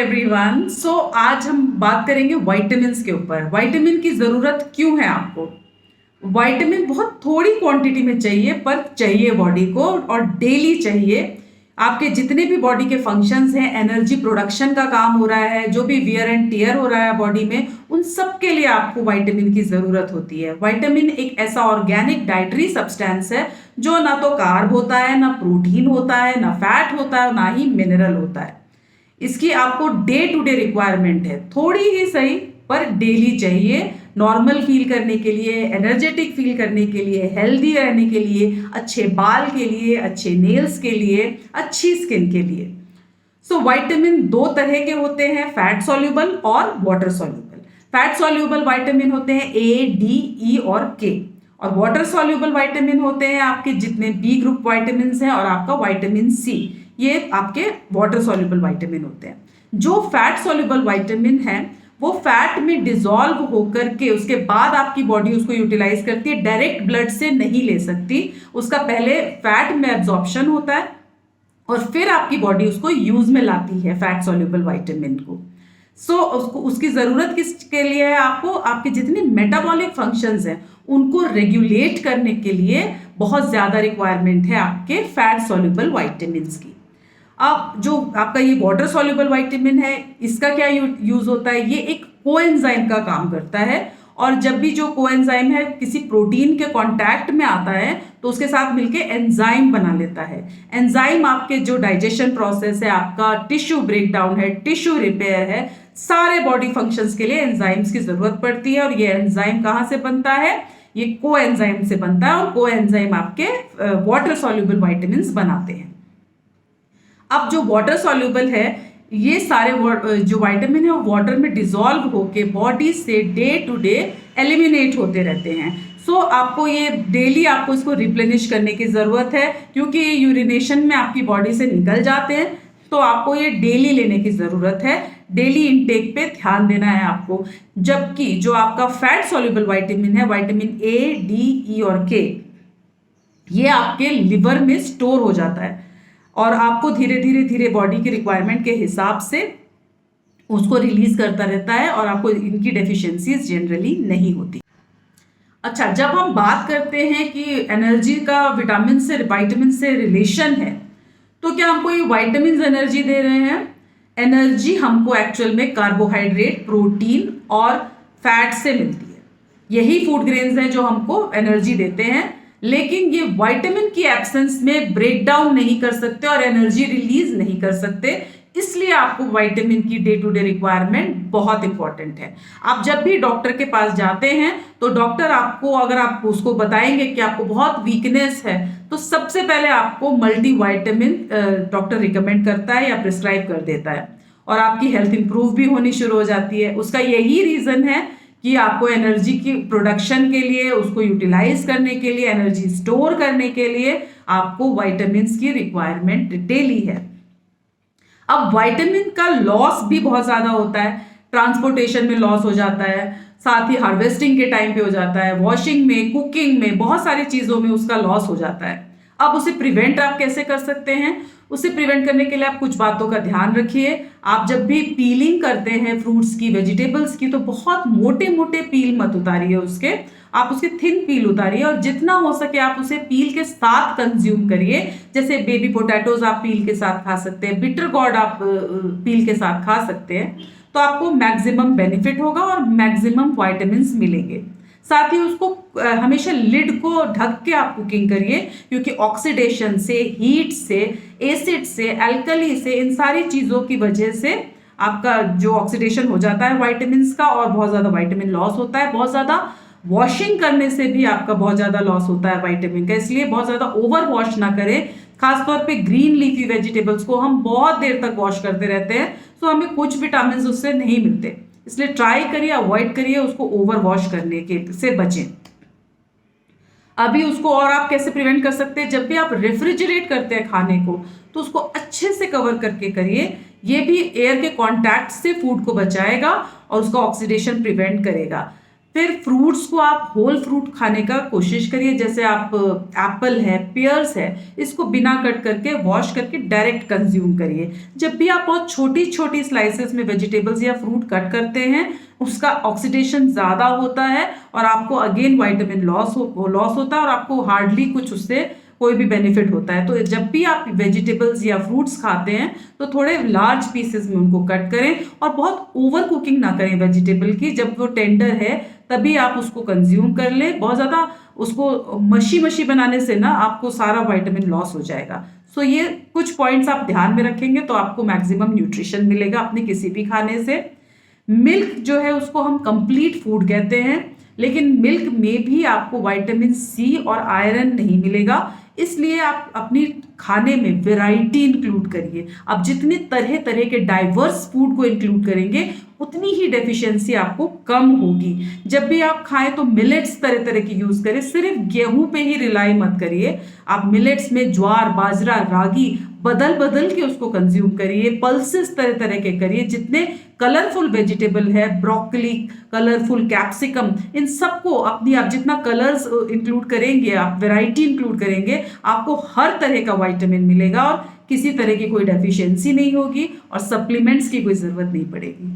Everyone. आज हम बात करेंगे विटामिन्स के ऊपर। विटामिन की ज़रूरत क्यों है आपको? विटामिन बहुत थोड़ी क्वांटिटी में चाहिए, पर चाहिए बॉडी को, और डेली चाहिए। आपके जितने भी बॉडी के फंक्शंस हैं, एनर्जी प्रोडक्शन का काम हो रहा है, जो भी वियर एंड टियर हो रहा है बॉडी में, उन सब के लिए आपको विटामिन की ज़रूरत होती है। विटामिन एक ऐसा ऑर्गेनिक डाइटरी सब्सटेंस है जो ना तो कार्ब होता है, ना प्रोटीन होता है, ना फैट होता है, ना ही मिनरल होता है। इसकी आपको डे टू डे रिक्वायरमेंट है, थोड़ी ही सही पर डेली चाहिए, नॉर्मल फील करने के लिए, एनर्जेटिक फील करने के लिए, हेल्दी रहने के लिए, अच्छे बाल के लिए, अच्छे नेल्स के लिए, अच्छी स्किन के लिए। विटामिन दो तरह के होते हैं, फैट सॉल्युबल और water soluble. Fat soluble vitamin होते हैं ए, डी, ई और के, और वाटर सॉल्युबल विटामिन होते हैं आपके जितने बी ग्रुप विटामिन हैं और आपका विटामिन सी, ये आपके वाटर सॉल्युबल विटामिन होते हैं। जो फैट सॉल्युबल विटामिन है वो फैट में डिसॉल्व होकर के उसके बाद आपकी बॉडी उसको यूटिलाइज करती है, डायरेक्ट ब्लड से नहीं ले सकती। उसका पहले फैट में एब्जॉर्प्शन होता है और फिर आपकी बॉडी उसको यूज में लाती है फैट सॉल्युबल विटामिन को। उसको उसकी जरूरत किसके लिए है? आपको आपके जितने मेटाबॉलिक फंक्शंस हैं उनको रेगुलेट करने के लिए बहुत ज्यादा रिक्वायरमेंट है आपके फैट सॉल्युबल विटामिन्स की। अब जो आपका ये वाटर सॉल्युबल विटामिन है, इसका क्या यूज होता है? ये एक कोएंजाइम का काम करता है, और जब भी जो कोएंजाइम है किसी प्रोटीन के कांटेक्ट में आता है तो उसके साथ मिलके एंजाइम बना लेता है। एंजाइम आपके जो डाइजेशन प्रोसेस है, आपका टिश्यू ब्रेकडाउन है, टिश्यू रिपेयर है, सारे बॉडी फंक्शंस के लिए एंजाइम्स की जरूरत पड़ती है। और ये एंजाइम कहाँ से बनता है? ये कोएंजाइम से बनता है, और कोएंजाइम आपके वाटर सॉल्युबल विटामिन्स बनाते हैं। अब जो वाटर सॉल्युबल है, ये सारे जो विटामिन है वो वाटर में डिसॉल्व होके बॉडी से डे टू डे एलिमिनेट होते रहते हैं। आपको ये डेली आपको इसको रिप्लेनिश करने की ज़रूरत है, क्योंकि ये यूरिनेशन में आपकी बॉडी से निकल जाते हैं, तो आपको ये डेली लेने की ज़रूरत है। डेली इनटेक पे ध्यान देना है आपको। जबकि जो आपका फैट सॉल्युबल विटामिन है, विटामिन ए, डी, ई और के, ये आपके लिवर में स्टोर हो जाता है और आपको धीरे धीरे धीरे बॉडी की रिक्वायरमेंट के हिसाब से उसको रिलीज करता रहता है, और आपको इनकी डेफिशिएंसीज जनरली नहीं होती। अच्छा, जब हम बात करते हैं कि एनर्जी का विटामिन से रिलेशन है, तो क्या हमको ये विटामिन एनर्जी दे रहे हैं? एनर्जी हमको एक्चुअल में कार्बोहाइड्रेट, प्रोटीन और फैट से मिलती है। यही फूड ग्रेन्स हैं जो हमको एनर्जी देते हैं, लेकिन ये विटामिन की एब्सेंस में ब्रेक डाउन नहीं कर सकते और एनर्जी रिलीज नहीं कर सकते। इसलिए आपको विटामिन की डे टू डे रिक्वायरमेंट बहुत इंपॉर्टेंट है। आप जब भी डॉक्टर के पास जाते हैं तो डॉक्टर आपको, अगर आप उसको बताएंगे कि आपको बहुत वीकनेस है, तो सबसे पहले आपको मल्टी विटामिन डॉक्टर रिकमेंड करता है या प्रिस्क्राइब कर देता है, और आपकी हेल्थ इंप्रूव भी होनी शुरू हो जाती है। उसका यही रीजन है कि आपको एनर्जी की प्रोडक्शन के लिए, उसको यूटिलाइज करने के लिए, एनर्जी स्टोर करने के लिए आपको विटामिन्स की रिक्वायरमेंट डेली है। अब विटामिन का लॉस भी बहुत ज्यादा होता है, ट्रांसपोर्टेशन में लॉस हो जाता है, साथ ही हार्वेस्टिंग के टाइम पे हो जाता है, वॉशिंग में, कुकिंग में, बहुत सारी चीजों में उसका लॉस हो जाता है। अब उसे प्रिवेंट आप कैसे कर सकते हैं? उसे प्रिवेंट करने के लिए आप कुछ बातों का ध्यान रखिए। आप जब भी पीलिंग करते हैं फ्रूट्स की, वेजिटेबल्स की, तो बहुत मोटे मोटे पील मत उतारिए उसके, आप उसके थिन पील उतारिए, और जितना हो सके आप उसे पील के साथ कंज्यूम करिए। जैसे बेबी पोटैटोज आप पील के साथ खा सकते हैं, बिटर गॉर्ड आप पील के साथ खा सकते हैं, तो आपको मैक्सिमम बेनिफिट होगा और मैक्सिमम विटामिन्स मिलेंगे। साथ ही उसको हमेशा लिड को ढक के आप कुकिंग करिए, क्योंकि ऑक्सीडेशन से, हीट से, एसिड से, एल्कली से, इन सारी चीज़ों की वजह से आपका जो ऑक्सीडेशन हो जाता है विटामिन्स का, और बहुत ज़्यादा विटामिन लॉस होता है। बहुत ज़्यादा वॉशिंग करने से भी आपका बहुत ज़्यादा लॉस होता है विटामिन का, इसलिए बहुत ज़्यादा ओवर वॉश ना करें। खासतौर पे ग्रीन लीफी वेजिटेबल्स को हम बहुत देर तक वॉश करते रहते हैं, तो हमें कुछ विटामिन उससे नहीं मिलते। इसलिए ट्राई करिए, अवॉइड करिए उसको ओवर वॉश करने के से बचें। अभी उसको और आप कैसे प्रिवेंट कर सकते हैं? जब भी आप रेफ्रिजरेट करते हैं खाने को, तो उसको अच्छे से कवर करके करिए। ये भी एयर के कांटेक्ट से फूड को बचाएगा और उसका ऑक्सीडेशन प्रिवेंट करेगा। फिर फ्रूट्स को आप होल फ्रूट खाने का कोशिश करिए, जैसे आप एप्पल है, पेयर्स है, इसको बिना कट करके वॉश करके डायरेक्ट कंज्यूम करिए। जब भी आप बहुत छोटी छोटी स्लाइसेस में वेजिटेबल्स या फ्रूट कट करते हैं, उसका ऑक्सीडेशन ज़्यादा होता है और आपको अगेन वाइटामिन लॉस होता है और आपको हार्डली कुछ उससे कोई भी बेनिफिट होता है। तो जब भी आप वेजिटेबल्स या फ्रूट्स खाते हैं तो थोड़े लार्ज पीसेस में उनको कट करें और बहुत ओवर कुकिंग ना करें वेजिटेबल की। जब वो टेंडर है तभी आप उसको कंज्यूम कर ले। बहुत ज़्यादा उसको मशी मशी बनाने से ना आपको सारा वाइटामिन लॉस हो जाएगा। सो ये कुछ पॉइंट्स आप ध्यान में रखेंगे तो आपको मैक्सिमम न्यूट्रिशन मिलेगा अपने किसी भी खाने से। मिल्क जो है उसको हम कंप्लीट फूड कहते हैं, लेकिन मिल्क में भी आपको विटामिन सी और आयरन नहीं मिलेगा, इसलिए आप अपनी खाने में वैरायटी इंक्लूड करिए। आप जितने तरह तरह के डाइवर्स फूड को इंक्लूड करेंगे उतनी ही डेफिशिएंसी आपको कम होगी। जब भी आप खाएं तो मिलेट्स तरह तरह की यूज करें, सिर्फ गेहूं पे ही रिलाई मत करिए। आप मिलेट्स में ज्वार, बाजरा, रागी बदल बदल के उसको कंज्यूम करिए। पल्सेस तरह तरह के करिए। जितने कलरफुल वेजिटेबल है, ब्रोकली, कलरफुल कैप्सिकम, इन सबको अपनी आप जितना कलर्स इंक्लूड करेंगे, आप वैरायटी इंक्लूड करेंगे, आपको हर तरह का विटामिन मिलेगा और किसी तरह की कोई डेफिशिएंसी नहीं होगी और सप्लीमेंट्स की कोई ज़रूरत नहीं पड़ेगी।